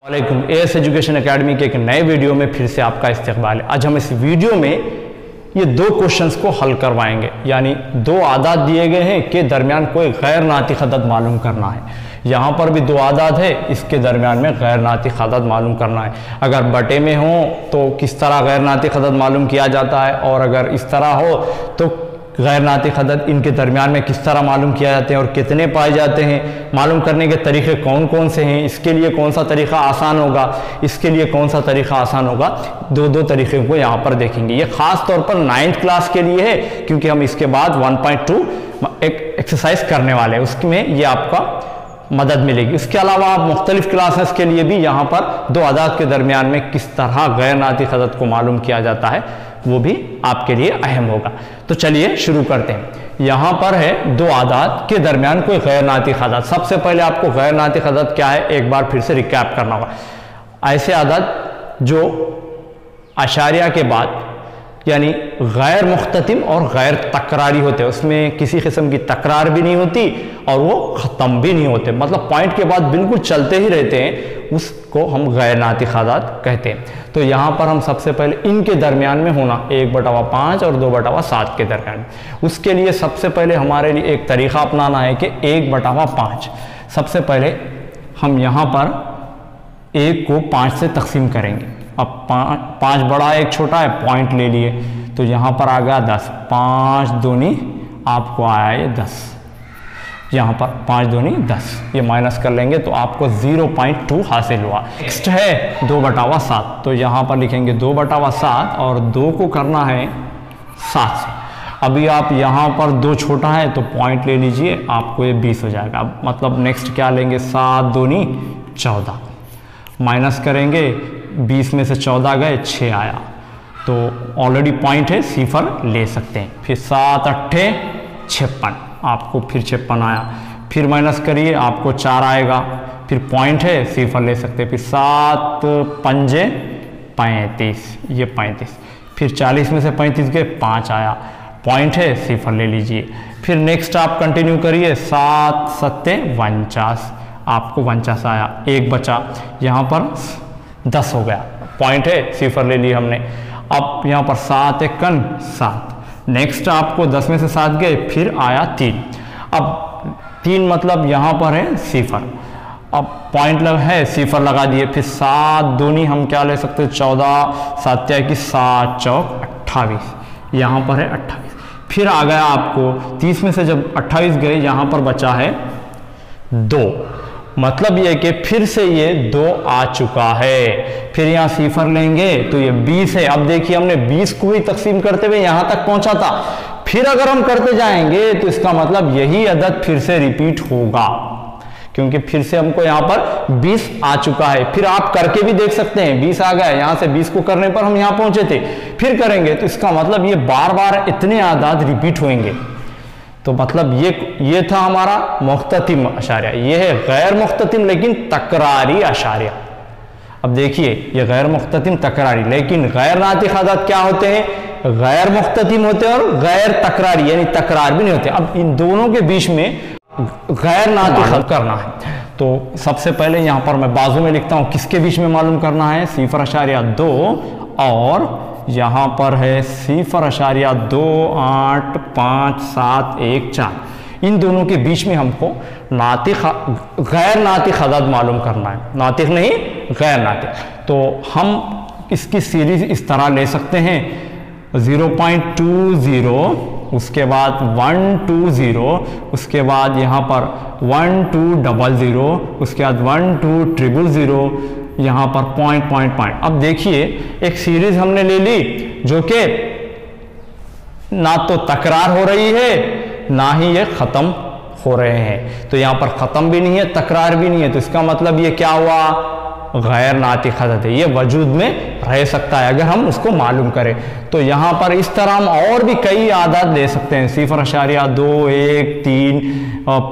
वालेकुम as education academy के एक नए वीडियो में फिर से आपका इस्तकबाल है। आज हम इस वीडियो में ये दो क्वेश्चंस को हल करवाएंगे, यानी दो आदाद दिए गए हैं के दरमियान कोई गैर नातिक अदद मालूम करना है। यहाँ पर भी दो आदाद है, इसके दरमियान में गैर नातिक अदद मालूम करना है। अगर बटे में हो तो किस तरह गैर नातिक अदद मालूम किया जाता है, और अगर इस तरह हो तो गैर नातिक अदद इनके दरमियान में किस तरह मालूम किया जाते हैं और कितने पाए जाते हैं। मालूम करने के तरीके कौन कौन से हैं, इसके लिए कौन सा तरीका आसान होगा, इसके लिए कौन सा तरीका आसान होगा, दो तरीक़े को यहाँ पर देखेंगे। ये ख़ास तौर पर 9th क्लास के लिए है, क्योंकि हम इसके बाद 1.2 एक एक्सरसाइज करने वाले हैं, उसमें ये आपका मदद मिलेगी। इसके अलावा आप मुख्तलिफ क्लासेस के लिए भी यहाँ पर दो आदाद के दरमियान में किस तरह गैर नातिक अदद को मालूम किया जाता है वो भी आपके लिए अहम होगा। तो चलिए शुरू करते हैं। यहाँ पर है दो आदाद के दरमियान कोई गैर नातिक अदद। सबसे पहले आपको गैर नातिक अदद क्या है एक बार फिर से रिकैप करना होगा। ऐसे अदद जो अशारिया के बाद यानी गैर मुख्ततिम और गैर तकरारी होते हैं, उसमें किसी किस्म की तकरार भी नहीं होती और वो ख़त्म भी नहीं होते, मतलब पॉइंट के बाद बिल्कुल चलते ही रहते हैं, उसको हम गैर नातिक अदद कहते हैं। तो यहाँ पर हम सबसे पहले इनके दरमियान में होना 1/5 और 2/7 के दरमियान, उसके लिए सबसे पहले हमारे लिए एक तरीक़ा अपनाना है कि 1/5। सबसे पहले हम यहाँ पर 1 को 5 से तकसीम करेंगे। अब 5 बड़ा एक छोटा है, पॉइंट ले लिए तो यहाँ पर आ गया 10। 5 दूनी आपको आया ये 10, यहाँ पर 5 दूनी 10, ये माइनस कर लेंगे तो आपको 0.2 हासिल हुआ। नेक्स्ट है 2/7, तो यहाँ पर लिखेंगे 2/7 और 2 को करना है 7 से। अभी आप यहाँ पर 2 छोटा है तो पॉइंट ले लीजिए, आपको ये 20 हो जाएगा। अब मतलब नेक्स्ट क्या लेंगे, 7 दूनी 14, माइनस करेंगे 20 में से 14 गए 6 आया, तो ऑलरेडी पॉइंट है, सिफर ले सकते हैं। फिर 7 8 56, आपको फिर 56 आया, फिर माइनस करिए आपको 4 आएगा, फिर पॉइंट है, सिफर ले सकते हैं। फिर 7 5 35, ये 35, फिर 40 में से 35 गए 5 आया, पॉइंट है, सिफर ले लीजिए। फिर नेक्स्ट आप कंटिन्यू करिए, 7 7 49, आपको 49 आया, एक बचा, यहाँ पर 10 हो गया, पॉइंट है, सिफर ले ली हमने। अब यहाँ पर 7 1 7, नेक्स्ट आपको 10 में से 7 गए, फिर आया 3। अब 3 मतलब यहाँ पर है सिफर, अब पॉइंट है, सिफर लगा दिए। फिर 7 दूनी हम क्या ले सकते हैं, 14, 7 21, 7 चौक 28, यहाँ पर है 28। फिर आ गया आपको 30 में से जब 28 गए, यहाँ पर बचा है 2, मतलब ये कि फिर से ये 2 आ चुका है। फिर यहाँ सिफर लेंगे तो ये 20 है। अब देखिए हमने 20 को ही तकसीम करते हुए यहाँ तक पहुंचा था, फिर अगर हम करते जाएंगे तो इसका मतलब यही अदद फिर से रिपीट होगा, क्योंकि फिर से हमको यहाँ पर 20 आ चुका है। फिर आप करके भी देख सकते हैं, 20 आ गया, यहाँ से 20 को करने पर हम यहाँ पहुंचे थे, फिर करेंगे तो इसका मतलब ये बार बार इतने आदाद रिपीट होंगे। तो मतलब ये था हमारा मुख्ततिम अशारिया, ये है गैर मुख्ततिम लेकिन तकरारी अशारिया। अब देखिए ये गैर मुख्ततिम तकरारी, लेकिन गैर नातिक अदद क्या होते हैं, गैर मुख्ततिम होते हैं और गैर तकरारी यानी तकरार भी नहीं होते। अब इन दोनों के बीच में गैर नातिक अदद करना है, तो सबसे पहले यहाँ पर मैं बाजू में लिखता हूँ किसके बीच में मालूम करना है, 0.2 और यहाँ पर है 0.2 8 5 7 1 4, इन दोनों के बीच में हमको गैर नातिक अदद मालूम करना है, नातिक नहीं गैर नातिक। तो हम इसकी सीरीज इस तरह ले सकते हैं, 0.20, उसके बाद 120, उसके बाद यहाँ पर 1200, उसके बाद 12000, यहाँ पर पॉइंट। अब देखिए एक सीरीज हमने ले ली जो कि ना तो तकरार हो रही है ना ही ये ख़त्म हो रहे हैं, तो यहाँ पर ख़त्म भी नहीं है तकरार भी नहीं है, तो इसका मतलब ये क्या हुआ, गैर नातिक अदद है, ये वजूद में रह सकता है अगर हम उसको मालूम करें। तो यहाँ पर इस तरह हम और भी कई आदाद ले सकते हैं, 0.2 1 3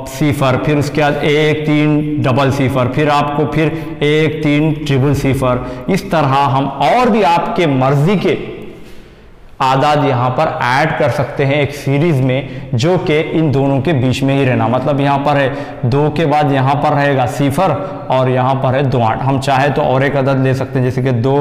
सिफर, फिर उसके बाद 1 3 डबल सिफर, फिर आपको फिर 1 3 ट्रिपल सिफर। इस तरह हम और भी आपके मर्जी के आदाद यहाँ पर ऐड कर सकते हैं एक सीरीज में, जो कि इन दोनों के बीच में ही रहना। मतलब यहाँ पर है 2 के बाद यहाँ पर रहेगा 0 और यहाँ पर है 2 8। हम चाहे तो और एक अदद ले सकते हैं, जैसे कि 2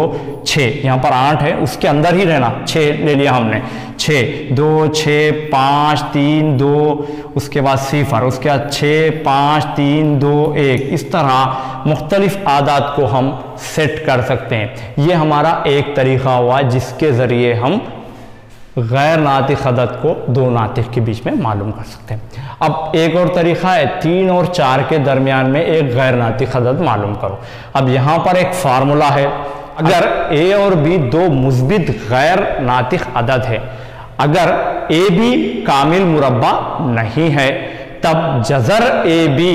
6, यहाँ पर 8 है, उसके अंदर ही रहना। 6 ले लिया हमने, 6 2 6 5 3 2, उसके बाद 0, उसके बाद 6 5 3 2 1। इस तरह मुख्तलिफ आदाद को हम सेट कर सकते हैं। ये हमारा एक तरीका हुआ जिसके ज़रिए हम गैर नातिक अदद को दो नातिक के बीच में मालूम कर सकते हैं। अब एक और तरीका है 3 और 4 के दरमियान में एक गैर नातिक अदद मालूम करो। अब यहाँ पर एक फार्मूला है, अगर a और b दो मुस्बित गैर नातिक अदद है, अगर a b कामिल मुरब्बा नहीं है, तब जज़र a b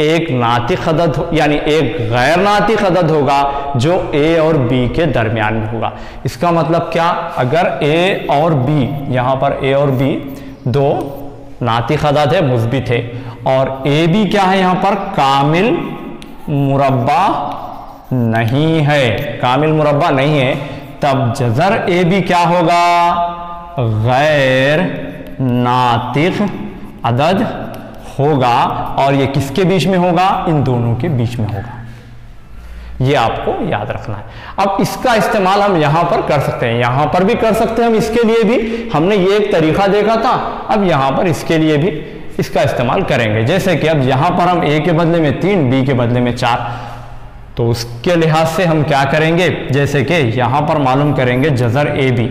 एक नातिक अदद यानी एक गैर नातिक अदद होगा जो a और b के दरमियान में होगा। इसका मतलब क्या, अगर a और b, यहाँ पर a और b दो नातिक अदद है, मुस्बित है, और a b क्या है यहाँ पर कामिल मुरब्बा नहीं है, कामिल मुरब्बा नहीं है, तब जज़र a b क्या होगा, गैर नातिक अदद होगा। और ये किसके बीच में होगा, इन दोनों के बीच में होगा। ये आपको याद रखना है। अब इसका इस्तेमाल हम यहाँ पर कर सकते हैं, यहाँ पर भी कर सकते हैं हम। इसके लिए भी हमने ये एक तरीका देखा था, अब यहाँ पर इसके लिए भी इसका इस्तेमाल करेंगे। जैसे कि अब यहाँ पर हम a के बदले में 3, b के बदले में 4, तो उसके लिहाज से हम क्या करेंगे, जैसे कि यहाँ पर मालूम करेंगे जज़र a b।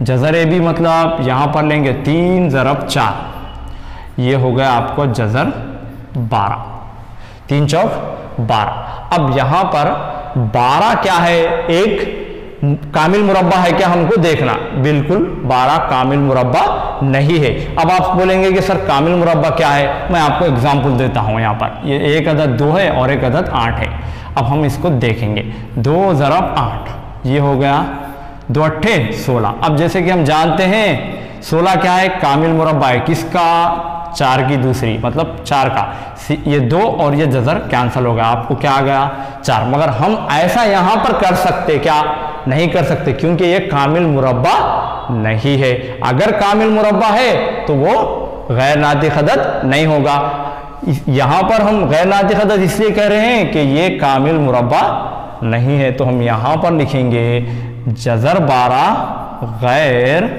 जज़र a b मतलब यहाँ पर लेंगे 3 ज़रब 4, ये हो गया आपको जज़र 12, 3 चौक 12। अब यहाँ पर 12 क्या है, एक कामिल मुरब्बा है क्या, हमको देखना। बिल्कुल 12 कामिल मुरब्बा नहीं है। अब आप बोलेंगे कि सर कामिल मुरब्बा क्या है, मैं आपको एग्जांपल देता हूँ। यहाँ पर ये एक अदद 2 है और एक अदद 8 है। अब हम इसको देखेंगे, 2 ज़रब 8, ये हो गया 2 अट्ठे 16। अब जैसे कि हम जानते हैं 16 क्या है, कामिल मुरब्बा है, किसका, 4 की दूसरी, मतलब 4 का। ये 2 और ये जज़र कैंसिल हो गया, आपको क्या आ गया, 4। मगर हम ऐसा यहाँ पर कर सकते क्या, नहीं कर सकते, क्योंकि ये कामिल मुरब्बा नहीं है। अगर कामिल मुरब्बा है तो वो गैर नातिक अदद नहीं होगा। यहाँ पर हम गैर नातिक अदद इसलिए कह रहे हैं कि ये कामिल मुरब्बा नहीं है, तो हम यहाँ पर लिखेंगे जज़र 12 गैर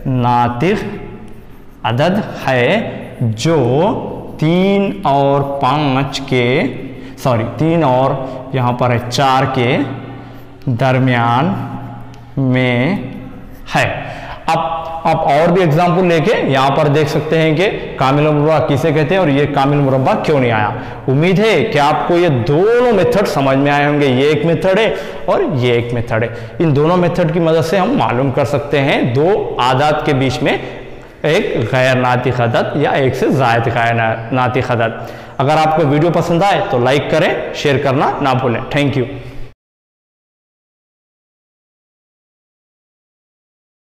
नातिक अदद है, जो 3 और 5 के, सॉरी 3 और यहाँ पर है 4 के दरमियान में है। अब और भी एग्जाम्पल लेके यहाँ पर देख सकते हैं कि कामिल मुरब्बा किसे कहते हैं और ये कामिल मुरब्बा क्यों नहीं आया। उम्मीद है कि आपको ये दोनों मेथड समझ में आए होंगे। ये एक मेथड है और ये एक मेथड है। इन दोनों मेथड की मदद से हम मालूम कर सकते हैं दो आदाद के बीच में एक गैर नातिक अदद या एक से ज़ायद गैर नातिक अदद। अगर आपको वीडियो पसंद आए तो लाइक करें, शेयर करना ना भूलें। Thank you.